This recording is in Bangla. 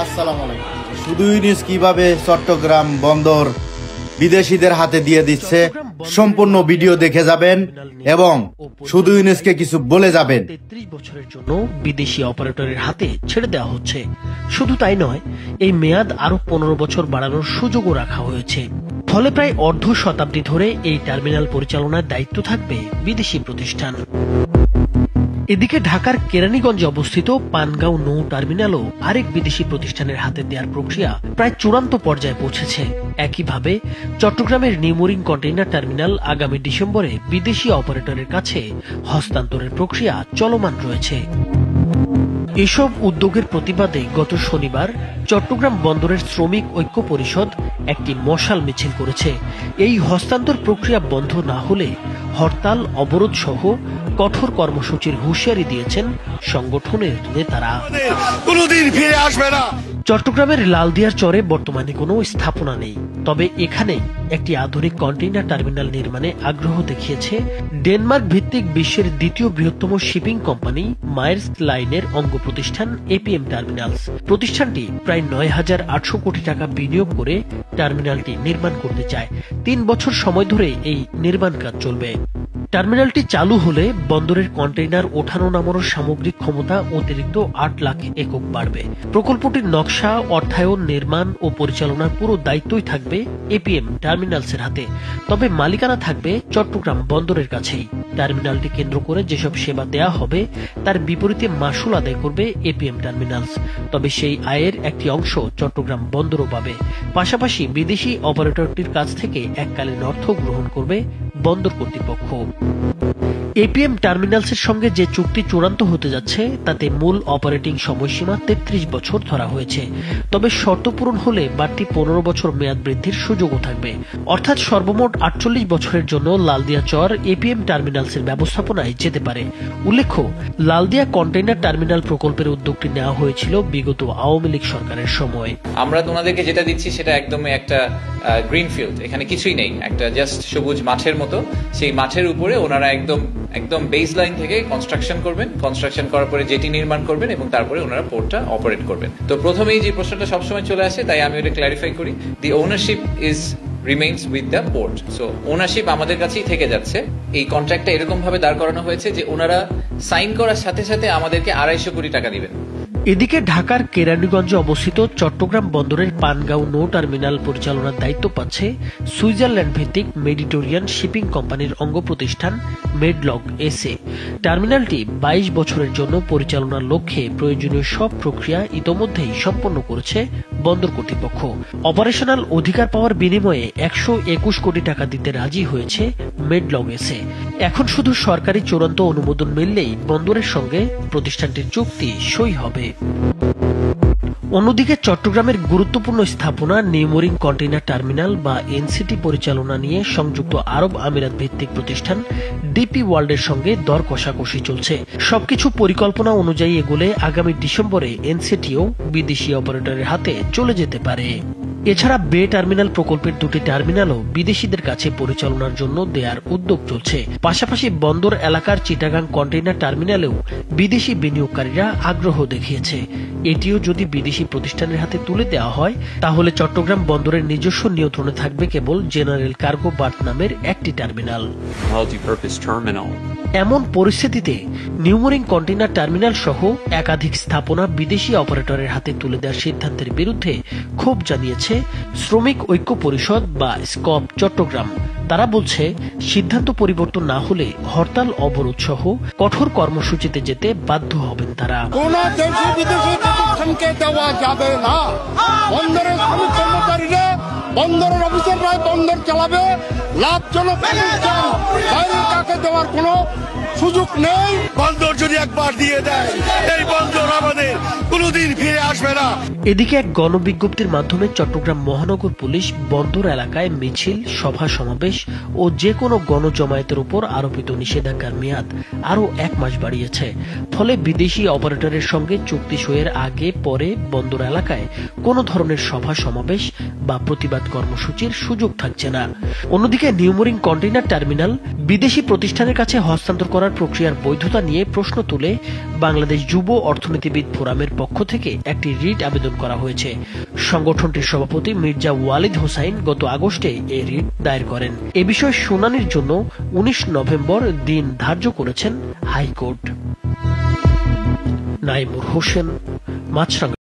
আসসালামু আলাইকুম। শুধু ইউনিস কিভাবে চট্টগ্রাম বন্দর বিদেশিদের হাতে দিয়ে দিচ্ছে সম্পূর্ণ ভিডিও দেখে যাবেন এবং শুধু ইউনিসকে কিছু বলে যাবেন। 33 বছরের জন্য বিদেশি অপারেটরের হাতে ছেড়ে দেওয়া হচ্ছে। শুধু তাই নয়, এই মেয়াদ আরো 15 বছর বাড়ানোর সুযোগও রাখা হয়েছে। ফলে প্রায় অর্ধ শতাব্দী ধরে এই টার্মিনাল পরিচালনার দায়িত্ব থাকবে বিদেশি প্রতিষ্ঠান। এদিকে ঢাকার কেরানীগঞ্জে অবস্থিত পানগাঁও নৌ টার্মিনালও আরেক বিদেশি প্রতিষ্ঠানের হাতে দেওয়ার প্রক্রিয়া প্রায় চূড়ান্ত পর্যায়ে পৌঁছেছে। একইভাবে চট্টগ্রামের নিউমোরিং কন্টেইনার টার্মিনাল আগামী ডিসেম্বরে বিদেশি অপারেটরের কাছে হস্তান্তরের প্রক্রিয়া চলমান রয়েছে। এসব উদ্যোগের প্রতিবাদে গত শনিবার চট্টগ্রাম বন্দরের শ্রমিক ঐক্য পরিষদ একটি মশাল মিছিল করেছে। এই হস্তান্তর প্রক্রিয়া বন্ধ না হলে হরতাল, অবরোধ সহ কঠোর কর্মসূচির হুঁশিয়ারি দিয়েছেন সংগঠনের নেতারা। কোনোদিন ফিরে আসবে না। চট্টগ্রামের লালদিয়ার চরে বর্তমানে কোনো স্থাপনা নেই, তবে এখানে একটি আধুনিক কন্টেইনার টার্মিনাল নির্মাণে আগ্রহ দেখিয়েছে ডেনমার্ক ভিত্তিক বিশ্বের দ্বিতীয় বৃহত্তম শিপিং কোম্পানি মায়ার্স লাইনের অঙ্গ প্রতিষ্ঠান এপিএম টার্মিনালস। প্রতিষ্ঠানটি প্রায় 9,800 কোটি টাকা বিনিয়োগ করে টার্মিনালটি নির্মাণ করতে চায়। 3 বছর সময় ধরে এই নির্মাণ কাজ চলবে। টার্মিনালটি চালু হলে বন্দরের কন্টেইনার ওঠানো নামানোর সামগ্রিক ক্ষমতা অতিরিক্ত 8 লাখ একক বাড়বে। প্রকল্পটির নকশা, অর্থায়ন, নির্মাণ ও পরিচালনার পুরো দায়িত্বই থাকবে এপিএম টার্মিনালসের হাতে, তবে মালিকানা থাকবে চট্টগ্রাম বন্দরের কাছেই। টার্মিনালটি কেন্দ্র করে যেসব সেবা দেয়া হবে তার বিপরীতে মাশুল আদায় করবে এপিএম টার্মিনালস, তবে সেই আয়ের একটি অংশ চট্টগ্রাম বন্দরও পাবে। পাশাপাশি বিদেশি অপারেটরটির কাছ থেকে এককালীন অর্থ গ্রহণ করবে বন্দর কর্তৃপক্ষ। এপিএম টার্মিনালসের সঙ্গে যে চুক্তি চূড়ান্ত হতে যাচ্ছে তাতে মূল অপারেটিং সময়সীমা 33 বছর ধরা হয়েছে, তবে শর্ত পূরণ হলে বাড়তি 15 বছর মেয়াদ বৃদ্ধির সুযোগও থাকবে। অর্থাৎ সর্বমোট 48 বছরের জন্য লালদিয়া চর এপিএম টার্মিনালসের ব্যবস্থাপনায় যেতে পারে। উল্লেখ্য, লালদিয়া কন্টেইনার টার্মিনাল প্রকল্পের উদ্যোগটি নেওয়া হয়েছিল বিগত আওয়ামী লীগ সরকারের সময়। আমরা ওনাদেরকে যেটা দিচ্ছি সেটা একদমই একটা গ্রিন ফিল্ড, এখানে কিছুই নেই, একটা জাস্ট সবুজ মাঠের মতো। সেই মাঠের উপরে ওনারা একদম বেস লাইন থেকে কনস্ট্রাকশন করবেন, কনস্ট্রাকশন করার পরে জেটি নির্মাণ করবেন এবং তারপরে ওনারা পোর্টটা অপারেট করবেন। তো প্রথমেই যে প্রশ্নটা সবসময় চলে আসে, তাই আমি ওটা ক্ল্যারিফাই করি, the ownership is remains with the port. So ownership আমাদের কাছেই থেকে যাচ্ছে। এই কন্ট্রাক্টটা এরকম ভাবে দাঁড় করানো হয়েছে যে ওনারা সাইন করার সাথে সাথে আমাদেরকে 250 কোটি টাকা দিবেন। এদিকে ঢাকার কেরানীগঞ্জে অবস্থিত চট্টগ্রাম বন্দরের পানগাঁও নৌ টার্মিনাল পরিচালনার দায়িত্ব পাচ্ছে সুইজারল্যান্ড ভিত্তিক মেডিটেরিয়ান শিপিং কোম্পানির অঙ্গ প্রতিষ্ঠান মেডলগ এসএ। টার্মিনালটি 22 বছরের জন্য পরিচালনার লক্ষ্যে প্রয়োজনীয় সব প্রক্রিয়া ইতোমধ্যেই সম্পন্ন করেছে বন্দর কর্তৃপক্ষ। অপারেশনাল অধিকার পাওয়ার বিনিময়ে 121 কোটি টাকা দিতে রাজি হয়েছে মেডলগ এসএ। এখন শুধু সরকারি চূড়ান্ত অনুমোদন মিললেই বন্দরের সঙ্গে প্রতিষ্ঠানটির চুক্তি সই হবে। অন্যদিকে চট্টগ্রামের গুরুত্বপূর্ণ স্থাপনা নিউমোরিং কন্টেইনার টার্মিনাল বা এনসিটি পরিচালনা নিয়ে সংযুক্ত আরব আমিরাত ভিত্তিক প্রতিষ্ঠান ডিপি ওয়ার্ল্ডের সঙ্গে দর কষাকষি চলছে। সবকিছু পরিকল্পনা অনুযায়ী এগোলে আগামী ডিসেম্বরে এনসিটিও বিদেশি অপারেটরের হাতে চলে যেতে পারে। এছাড়া বে টার্মিনাল প্রকল্পের 2টি টার্মিনালও বিদেশিদের কাছে পরিচালনার জন্য দেয়ার উদ্যোগ চলছে। পাশাপাশি বন্দর এলাকার চিটাগাং কন্টেইনার টার্মিনালেও বিদেশি বিনিয়োগকারীরা আগ্রহ দেখিয়েছে। এটিও যদি বিদেশি প্রতিষ্ঠানের হাতে তুলে দেওয়া হয় তাহলে চট্টগ্রাম বন্দরের নিজস্ব নিয়ন্ত্রণে থাকবে কেবল জেনারেল কার্গো বার্থ নামের একটি টার্মিনাল। এমন পরিস্থিতিতে নিউমোরিং কন্টেইনার টার্মিনাল সহ একাধিক স্থাপনা বিদেশি অপারেটরের হাতে তুলে দেওয়ার সিদ্ধান্তের বিরুদ্ধে ক্ষোভ জানিয়েছে শ্রমিক ঐক্য পরিষদ বা স্কপ চট্টগ্রাম। তারা বলছে, সিদ্ধান্ত পরিবর্তন না হলে হরতাল, অবরোধ সহ কঠোর কর্মসূচিতে যেতে বাধ্য হবেন তারা। কোন দেশি বিদেশি প্রতিষ্ঠানকে দেওয়া যাবে না। বন্দরের শ্রমিক কর্মচারীরা, বন্দরের অফিসাররা বন্দর চালাবে। লাভজনক প্রতিষ্ঠান বাইরে কাকে দেওয়ার কোনো সুযোগ নেই। বন্দর যদি একবার দিয়ে দেয়, এই বন্দর আমাদের কোনোদিন ফিরে আসবে না। এদিকে এক গণবিজ্ঞপ্তির মাধ্যমে চট্টগ্রাম মহানগর পুলিশ বন্দর এলাকায় মিছিল, সভা সমাবেশ ও যে কোনো গণজমায়েতের উপর আরোপিত নিষেধাজ্ঞার মেয়াদ আরও 1 মাস বাড়িয়েছে। ফলে বিদেশি অপারেটরের সঙ্গে চুক্তি সইয়ের আগে পরে বন্দর এলাকায় কোনো ধরনের সভা সমাবেশ বা প্রতিবাদ যাতায়াত কর্মসূচির সুযোগ থাকছে না। অন্যদিকে নিউমোরিং কন্টেইনার টার্মিনাল বিদেশি প্রতিষ্ঠানের কাছে হস্তান্তর করার প্রক্রিয়ার বৈধতা নিয়ে প্রশ্ন তুলে বাংলাদেশ যুব অর্থনীতিবিদ ফোরামের পক্ষ থেকে একটি রিট আবেদন করা হয়েছে। সংগঠনটির সভাপতি মির্জা ওয়ালিদ হোসাইন গত আগস্টে এই রিট দায়ের করেন। এ বিষয়ে শুনানির জন্য 19 নভেম্বর দিন ধার্য করেছেন হাইকোর্ট। নাইমুর হোসেন, মাছরাঙা।